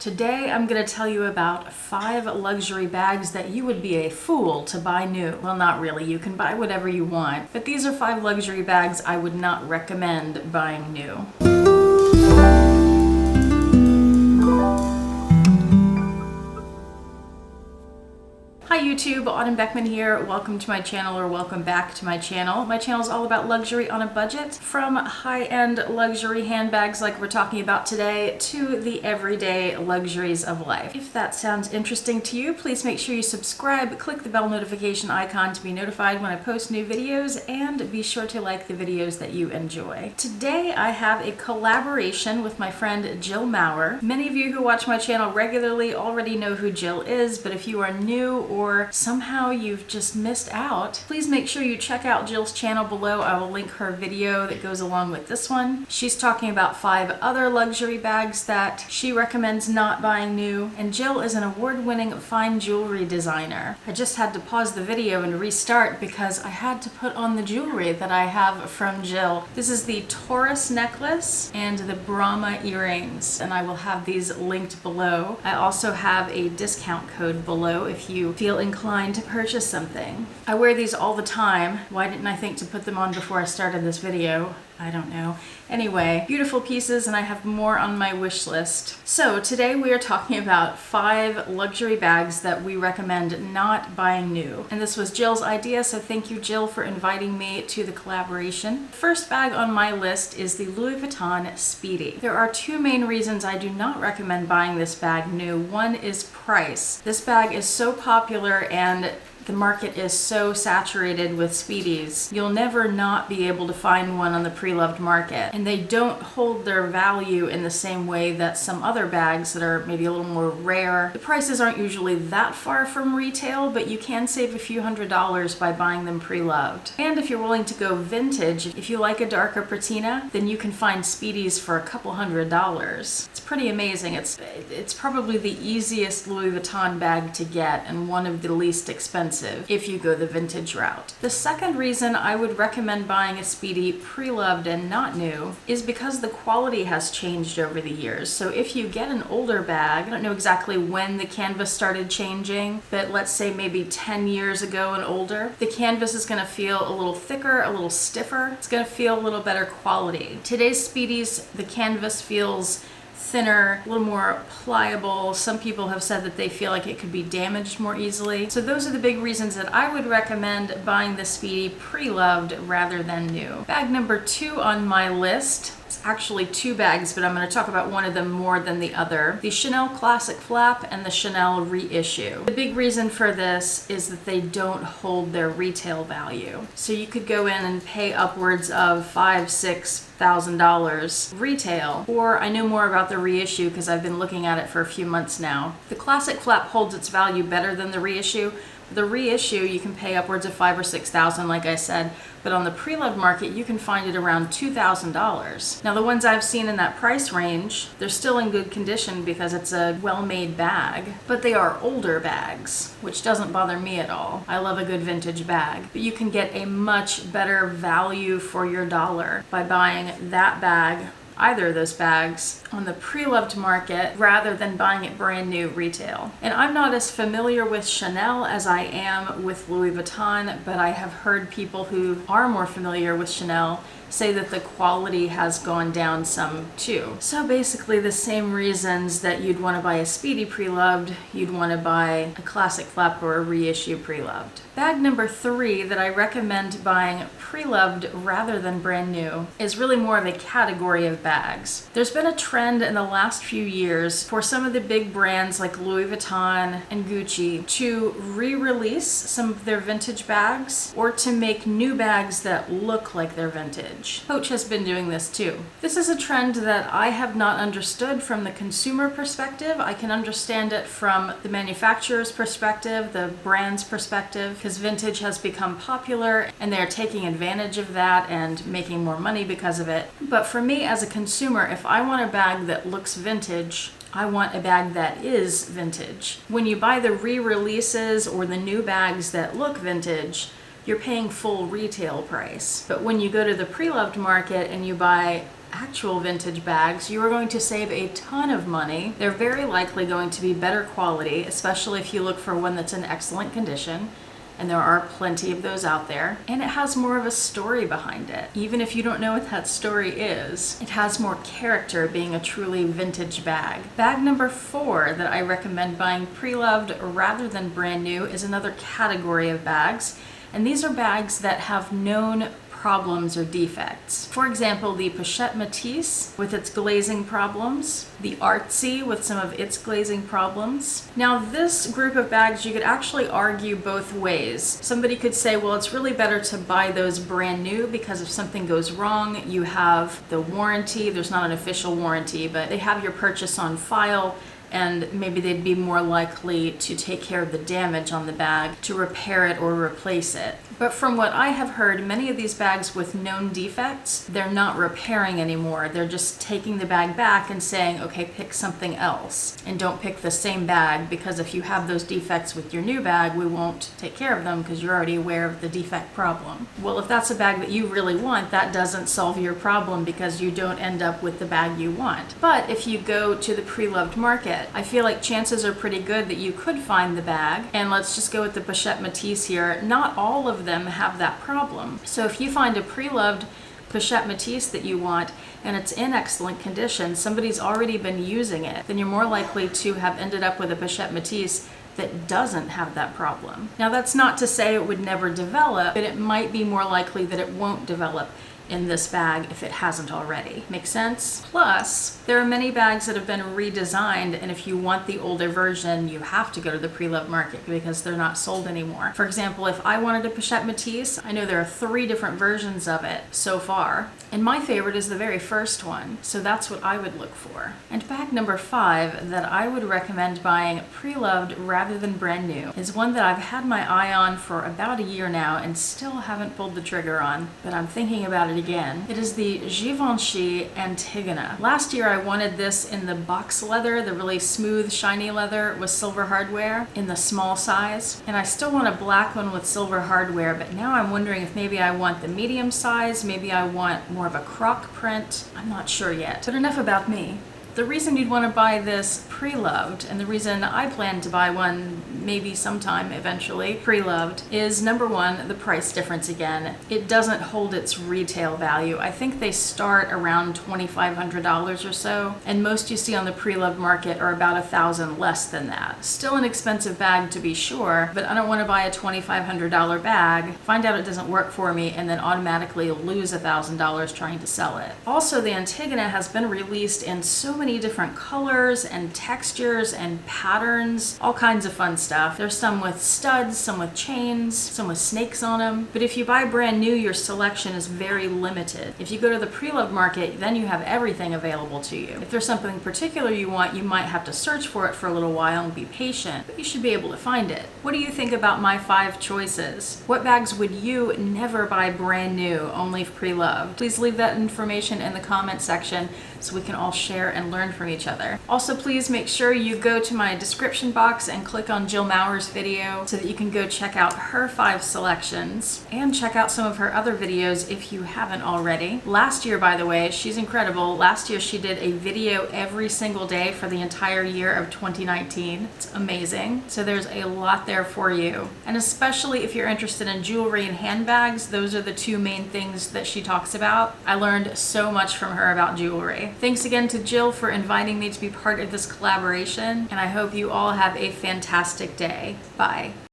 Today I'm going to tell you about 5 luxury bags that you would be a fool to buy new. Well, not really, you can buy whatever you want, but these are 5 luxury bags I would not recommend buying new. Hi YouTube, Autumn Beckman here. Welcome to my channel, or welcome back to my channel. My channel is all about luxury on a budget, from high-end luxury handbags like we're talking about today to the everyday luxuries of life. If that sounds interesting to you, please make sure you subscribe, click the bell notification icon to be notified when I post new videos, and be sure to like the videos that you enjoy. Today I have a collaboration with my friend Jill Maurer. Many of you who watch my channel regularly already know who Jill is, but if you are new or somehow you've just missed out, please make sure you check out Jill's channel below. I will link her video that goes along with this one. She's talking about 5 other luxury bags that she recommends not buying new, and Jill is an award-winning fine jewelry designer. I just had to pause the video and restart because I had to put on the jewelry that I have from Jill. This is the Taurus necklace and the Brahma earrings, and I will have these linked below. I also have a discount code below if you feel inclined to purchase something. I wear these all the time. Why didn't I think to put them on before I started this video? I don't know. Anyway, beautiful pieces, and I have more on my wish list. So today we are talking about 5 luxury bags that we recommend not buying new. And this was Jill's idea, so thank you, Jill, for inviting me to the collaboration. The first bag on my list is the Louis Vuitton Speedy. There are 2 main reasons I do not recommend buying this bag new. One is price. This bag is so popular and the market is so saturated with Speedies. You'll never not be able to find one on the pre-loved market. And they don't hold their value in the same way that some other bags that are maybe a little more rare. The prices aren't usually that far from retail, but you can save a few $100s by buying them pre-loved. And if you're willing to go vintage, if you like a darker patina, then you can find Speedies for a couple $100s. It's pretty amazing. It's probably the easiest Louis Vuitton bag to get and one of the least expensive if you go the vintage route. The second reason I would recommend buying a Speedy pre-loved and not new is because the quality has changed over the years. So if you get an older bag, I don't know exactly when the canvas started changing, but let's say maybe 10 years ago and older, the canvas is going to feel a little thicker, a little stiffer. It's going to feel a little better quality. Today's Speedies, the canvas feels thinner, a little more pliable. Some people have said that they feel like it could be damaged more easily. So those are the big reasons that I would recommend buying the Speedy pre-loved rather than new. Bag number 2 on my list, it's actually 2 bags, but I'm going to talk about one of them more than the other. The Chanel Classic Flap and the Chanel Reissue. The big reason for this is that they don't hold their retail value. So you could go in and pay upwards of $5,000–6,000 retail, or I know more about the Reissue because I've been looking at it for a few months now. The Classic Flap holds its value better than the Reissue. The Reissue you can pay upwards of $5,000 or $6,000, like I said, but on the pre-loved market you can find it around $2,000. Now the ones I've seen in that price range, they're still in good condition because it's a well-made bag, but they are older bags, which doesn't bother me at all. I love a good vintage bag, but you can get a much better value for your dollar by buying that bag, either of those bags, on the pre-loved market rather than buying it brand new retail. And I'm not as familiar with Chanel as I am with Louis Vuitton, but I have heard people who are more familiar with Chanel say that the quality has gone down some too. So basically the same reasons that you'd want to buy a Speedy pre-loved, you'd want to buy a Classic Flap or a Reissue pre-loved. Bag number 3 that I recommend buying pre-loved rather than brand new is really more of a category of bags. There's been a trend in the last few years for some of the big brands like Louis Vuitton and Gucci to re-release some of their vintage bags or to make new bags that look like they're vintage. Coach has been doing this too. This is a trend that I have not understood from the consumer perspective. I can understand it from the manufacturer's perspective, the brand's perspective, because vintage has become popular and they're taking advantage of that and making more money because of it. But for me as a consumer, if I want a bag that looks vintage, I want a bag that is vintage. When you buy the re-releases or the new bags that look vintage, you're paying full retail price. But when you go to the pre-loved market and you buy actual vintage bags, you are going to save a ton of money. They're very likely going to be better quality, especially if you look for one that's in excellent condition. And there are plenty of those out there. And it has more of a story behind it. Even if you don't know what that story is, it has more character being a truly vintage bag. Bag number 4 that I recommend buying pre-loved rather than brand new is another category of bags. And these are bags that have known problems or defects. For example, the Pochette Matisse with its glazing problems, the Artsy with some of its glazing problems. Now this group of bags you could actually argue both ways. Somebody could say, well, it's really better to buy those brand new because if something goes wrong, you have the warranty. There's not an official warranty, but they have your purchase on file, and maybe they'd be more likely to take care of the damage on the bag, to repair it or replace it. But from what I have heard, many of these bags with known defects, they're not repairing anymore. They're just taking the bag back and saying, okay, pick something else. And don't pick the same bag, because if you have those defects with your new bag, we won't take care of them because you're already aware of the defect problem. Well, if that's a bag that you really want, that doesn't solve your problem because you don't end up with the bag you want. But if you go to the pre-loved market, I feel like chances are pretty good that you could find the bag. And let's just go with the Pochette Matisse here. Not all of them have that problem. So if you find a pre-loved Pochette Matisse that you want and it's in excellent condition, somebody's already been using it, then you're more likely to have ended up with a Pochette Matisse that doesn't have that problem. Now that's not to say it would never develop, but it might be more likely that it won't develop in this bag if it hasn't already. Make sense? Plus, there are many bags that have been redesigned, and if you want the older version, you have to go to the pre-loved market because they're not sold anymore. For example, if I wanted a Pochette Matisse, I know there are 3 different versions of it so far, and my favorite is the very first one, so that's what I would look for. And bag number 5 that I would recommend buying pre-loved rather than brand new is one that I've had my eye on for about a year now and still haven't pulled the trigger on, but I'm thinking about it again. It is the Givenchy Antigona. Last year I wanted this in the box leather, the really smooth, shiny leather with silver hardware in the small size. And I still want a black one with silver hardware, but now I'm wondering if maybe I want the medium size, maybe I want more of a croc print. I'm not sure yet. But enough about me. The reason you'd want to buy this pre-loved, and the reason I plan to buy one maybe sometime eventually pre-loved, is number 1, the price difference again. It doesn't hold its retail value. I think they start around $2,500 or so, and most you see on the pre-loved market are about $1,000 less than that. Still an expensive bag to be sure, but I don't want to buy a $2,500 bag, find out it doesn't work for me, and then automatically lose $1,000 trying to sell it. Also, the Antigona has been released in so many different colors and textures and patterns, all kinds of fun stuff. There's some with studs, some with chains, some with snakes on them. But if you buy brand new, your selection is very limited. If you go to the pre-loved market, then you have everything available to you. If there's something particular you want, you might have to search for it for a little while and be patient, but you should be able to find it. What do you think about my 5 choices? What bags would you never buy brand new, only pre-loved? Please leave that information in the comment section so we can all share and learn from each other. Also, please make sure you go to my description box and click on Jill Maurer's video so that you can go check out her 5 selections and check out some of her other videos if you haven't already. Last year, by the way, she's incredible. Last year she did a video every single day for the entire year of 2019. It's amazing. So there's a lot there for you. And especially if you're interested in jewelry and handbags, those are the 2 main things that she talks about. I learned so much from her about jewelry. Thanks again to Jill for inviting me to be part of this collaboration, and I hope you all have a fantastic day. Bye.